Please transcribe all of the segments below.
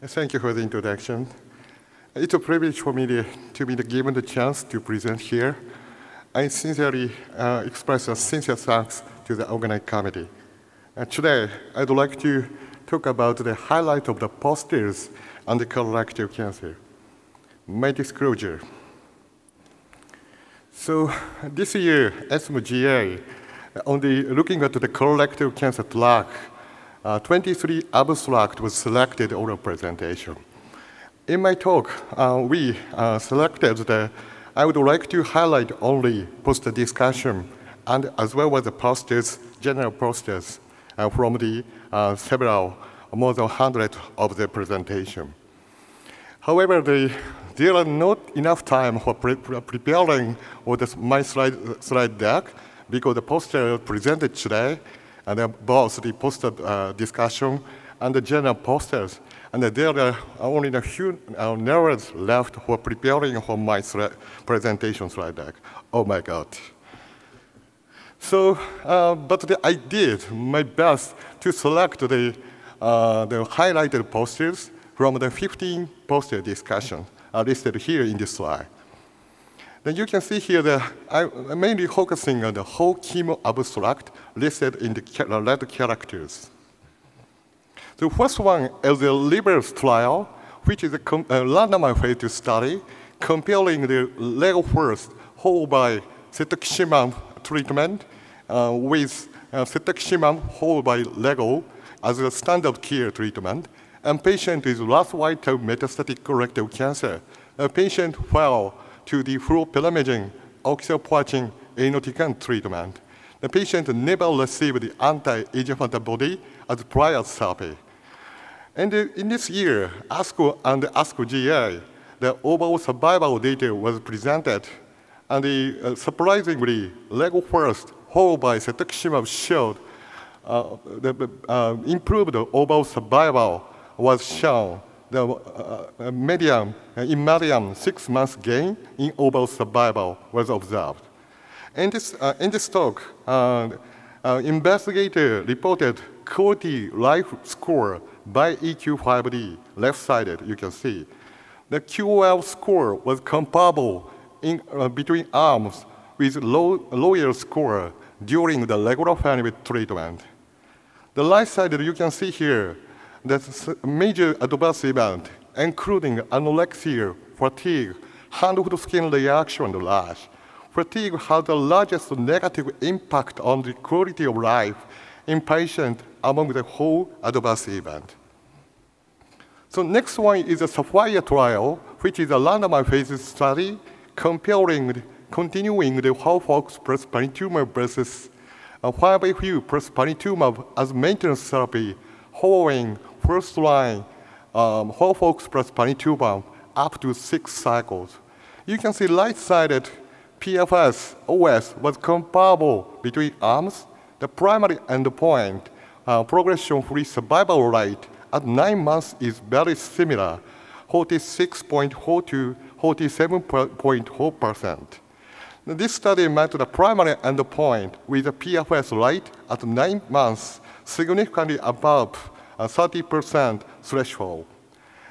Thank you for the introduction. It's a privilege for me to be given the chance to present here. I sincerely express a sincere thanks to the organizing committee. Today, I'd like to talk about the highlight of the posters on the colorectal cancer. My disclosure. So this year, ESMO GI, looking at the colorectal cancer track, 23 abstracts was selected oral presentation. In my talk, we selected I would like to highlight only poster discussion and as well as the posters, general posters from the several, more than 100 of the presentation. However, there are not enough time for preparing my slide deck because the poster presented today and both the poster discussion and the general posters. And there are only a few hours left for preparing for my presentation slide deck. Oh my God. So, but I did my best to select the highlighted posters from the 15 poster discussion listed here in this slide. Then you can see here that I'm mainly focusing on the whole chemo abstract listed in the red characters. The first one is the REVERCE trial, which is a randomized phase 2 study comparing the LARO first followed by cetuximab treatment with cetuximab followed by LARO as a standard care treatment. And patient with last vital metastatic colorectal cancer. A patient fell to the fluoperamidine, oxaliplatin, irinotecan treatment. The patient never received the anti-EGF antibody as prior therapy. And in this year, ASCO and ASCO GI, the overall survival data was presented. And surprisingly, LARO first, followed by cetuximab showed improved overall survival was shown. The median 6-month gain in overall survival was observed. In this talk, investigator reported quality life score by EQ5D, left-sided, you can see. The QOL score was comparable between arms with lower score during the regorafenib treatment. The right-sided, you can see here, that's a major adverse event, including anorexia, fatigue, hand-foot skin reaction, and rash. Fatigue has the largest negative impact on the quality of life in patients among the whole adverse event. So next one is the SAPHIRE trial, which is a randomized phase study continuing the FOLFOX plus Panitumumab versus 5-FU plus Panitumumab as maintenance therapy following first-line FOLFOX plus Panitumumab up to 6 cycles. You can see right-sided PFS, OS was comparable between arms. The primary endpoint, progression-free survival rate at 9 months is very similar, 46.4 to 47.4%. This study met the primary endpoint with a PFS rate at 9 months, significantly above 30% threshold.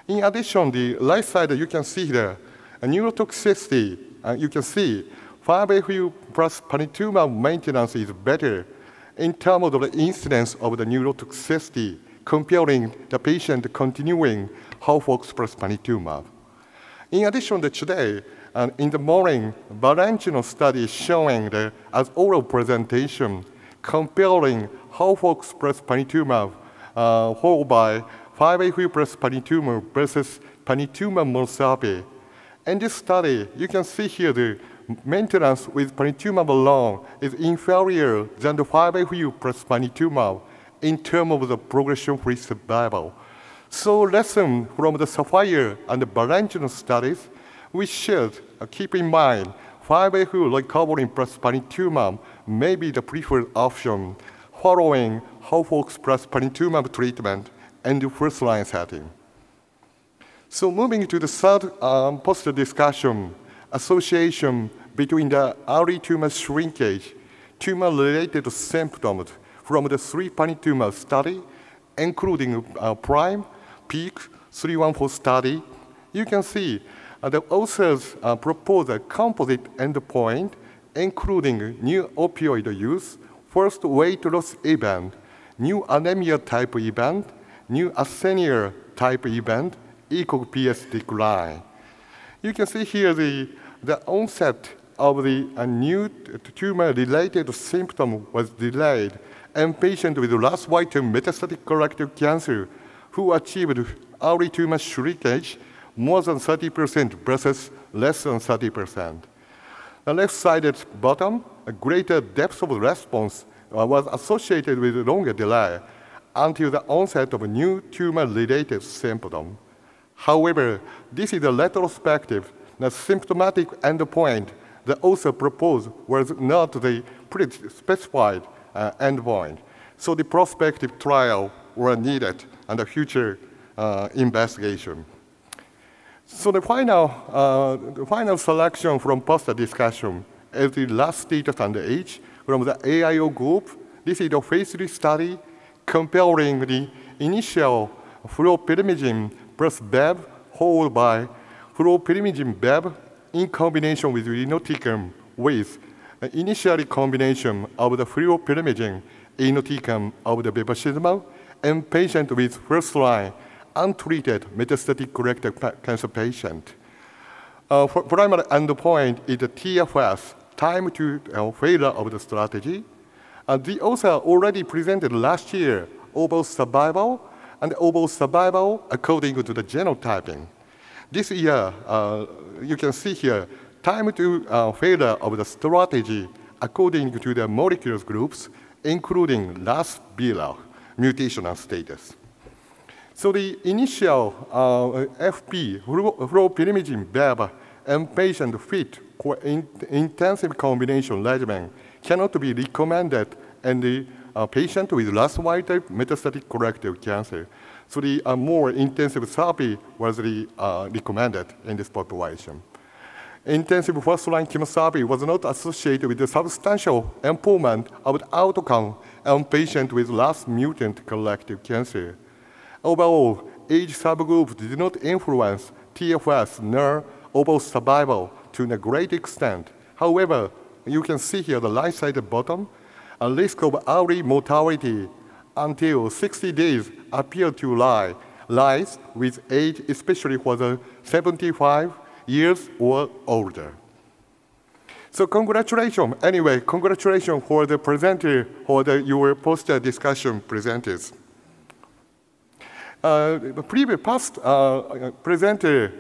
In addition, the right side, you can see the neurotoxicity. You can see 5-FU plus Panitumumab maintenance is better in terms of the incidence of the neurotoxicity comparing the patient continuing FOLFOX plus Panitumumab. In addition to today, in the morning, VALENTINO study showing as oral presentation comparing FOLFOX plus Panitumumab followed by 5-FU plus Panitumumab versus Panitumumab monotherapy. In this study, you can see here the maintenance with Panitumumab alone is inferior than the 5-FU plus Panitumumab in terms of the progression-free survival. So lesson from the SAPHIRE and the VALENTINO studies, we should keep in mind 5-FU recovery plus Panitumumab may be the preferred option following FOLFOX plus Panitumumab treatment in the first-line setting. So moving to the third poster discussion, association between the early tumor shrinkage, tumor-related symptoms from the 3 Panitumumab study, including prime, peak, 314 study, you can see the authors propose a composite endpoint, including new opioid use, first weight loss event, new anemia type event, new asthenia type event, ECOG PS decline. You can see here the onset of the new tumor-related symptom was delayed, and patients with RAS-white metastatic colorectal cancer who achieved early tumor shrinkage more than 30% versus less than 30%. The left-sided bottom, a greater depth of response was associated with longer delay until the onset of a new tumor-related symptom. However, this is a retrospective. The symptomatic endpoint the author proposed was not the pre-specified endpoint. So the prospective trial were needed and the future investigation. So the final selection from poster discussion is the last status and age from the AIO group. This is a phase 3 study comparing the initial fluoropyrimidine plus BEV followed by fluoropyrimidine BEV in combination with irinotecan with initially combination of the fluoropyrimidine irinotecan of the bevacizumab and patient with first-line untreated metastatic colorectal cancer patient. Primary endpoint is the TFS, time to failure of the strategy. The author already presented last year overall survival and overall survival according to the genotyping. This year, you can see here, time to failure of the strategy according to the molecular groups, including RAS, BRAF, mutational status. So the initial FP, fluoropyrimidine BEV, and patient fit for intensive combination regimen cannot be recommended in the patient with RAS-white metastatic colorectal cancer. So the more intensive therapy was recommended in this population. Intensive first-line chemotherapy was not associated with the substantial improvement of the outcome in patients with RAS mutant colorectal cancer. Overall, age subgroups did not influence TFS nor overall survival to a great extent. However, you can see here the right side bottom, a risk of early mortality until 60 days appear to rise with age, especially for the 75 years or older. So congratulations. Anyway, congratulations for the presenter or your poster discussion presenters. The previous past presenter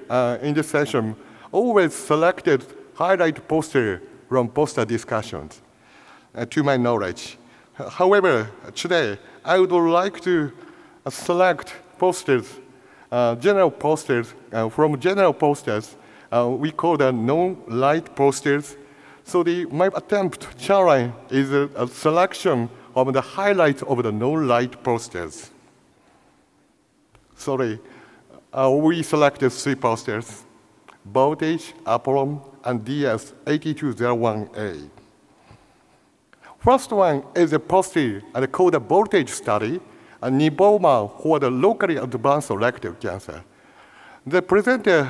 in this session always selected highlight poster from poster discussions, to my knowledge. However, today I would like to select posters, general posters. From general posters, we call them non-light posters. So my attempt challenge is a selection of the highlights of the non-light posters. Sorry, we selected 3 posters: Voltage, APOLLON, and DS8201A. First one is a poster called the Voltage study, a Nivo for the locally advanced rectal cancer. The presenter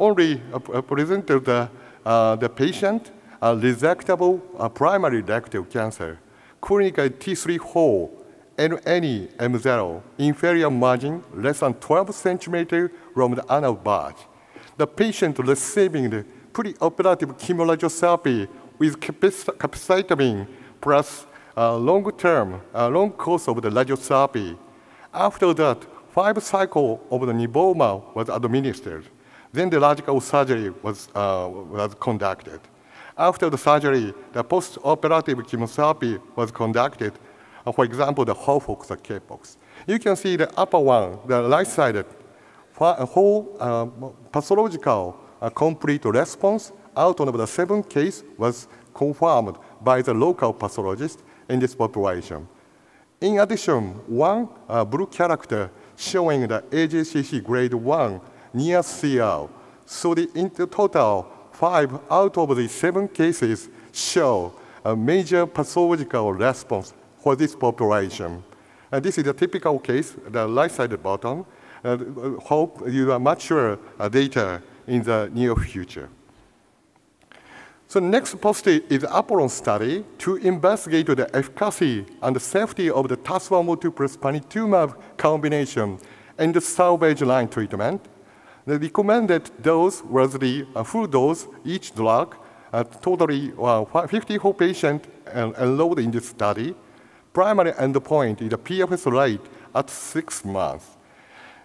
only presented the patient resectable primary rectal cancer, clinical T3 hole, and any M0, inferior margin less than 12 centimeters from the anal bulge. The patient receiving the preoperative chemoradiotherapy with capecitabine plus long course of the radiotherapy. After that, 5 cycles of the Nivo was administered. Then the radical surgery was conducted. After the surgery, the post-operative chemotherapy was conducted. For example, the Hofox or K-pox. You can see the upper one, the right-sided, whole pathological complete response out of the 7 cases was confirmed by the local pathologist in this population. In addition, one blue character showing the AJCC grade 1 near CR. So in the total, 5 out of the 7 cases show a major pathological response for this population. And this is a typical case, the right side bottom. hope you are mature data in the near future. So next poster is APOLLON study to investigate the efficacy and the safety of the TAS102 plus Panitumumab combination in the salvage line treatment. The recommended dose was the full dose, each drug, totally 54 patients enrolled in this study. Primary endpoint is the PFS rate at 6 months.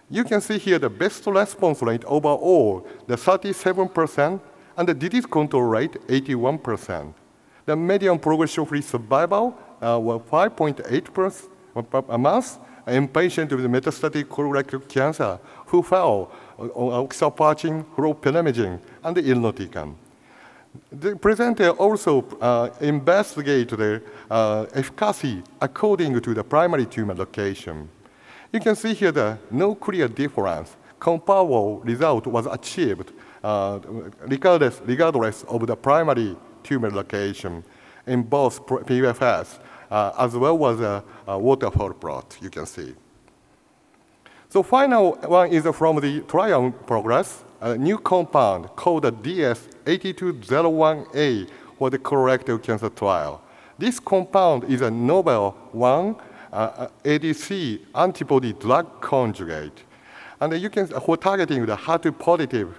You can see here the best response rate overall, the 37%, and the disease control rate, 81%. The median progression-free survival was 5.8 months in patients with metastatic colorectal cancer who failed oxalipatin, fluoropyrimidine, and irinotecan. The presenter also investigated the efficacy according to the primary tumor location. You can see here that no clear difference. Comparable result was achieved regardless of the primary tumor location in both PFS as well as a waterfall plot, you can see. So final one is from the trial progress, a new compound called the DS8201A for the colorectal cancer trial. This compound is a novel ADC antibody drug conjugate. And you can, for targeting the HER2-positive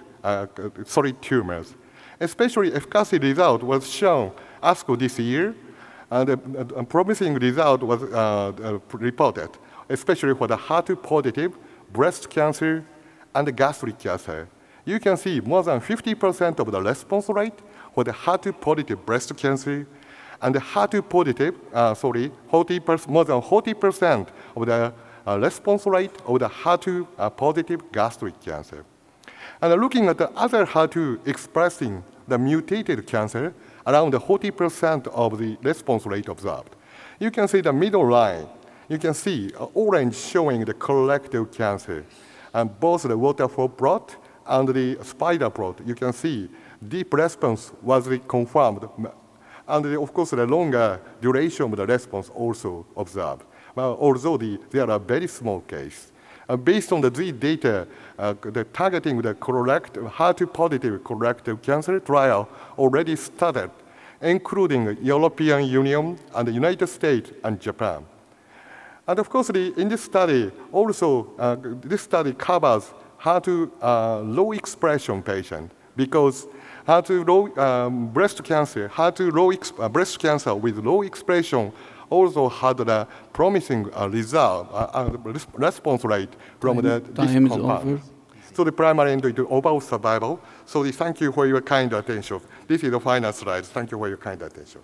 solid tumors. Especially efficacy result was shown ASCO this year, and a promising result was reported, especially for the HER2-positive breast cancer and gastric cancer. You can see more than 50% of the response rate for the HER2-positive breast cancer, and the HER2-positive, more than 40% of the response rate of the HER2-positive gastric cancer. And looking at the other HER2 expressing the mutated cancer, around 40% of the response rate observed. You can see the middle line. You can see orange showing the colorectal cancer. And both the waterfall plot and the spider plot, you can see deep response was confirmed. And of course, the longer duration of the response also observed. Although there are very small cases. Based on these data, the targeting the HER2-positive colorectal cancer trial already started, including European Union and the United States and Japan. And of course, in this study, also, this study covers HER2 low expression patient because HER2 low breast cancer, breast cancer with low expression also had a promising result, response rate from this compound. So the primary endpoint is overall survival. So thank you for your kind attention. This is the final slide. Thank you for your kind attention.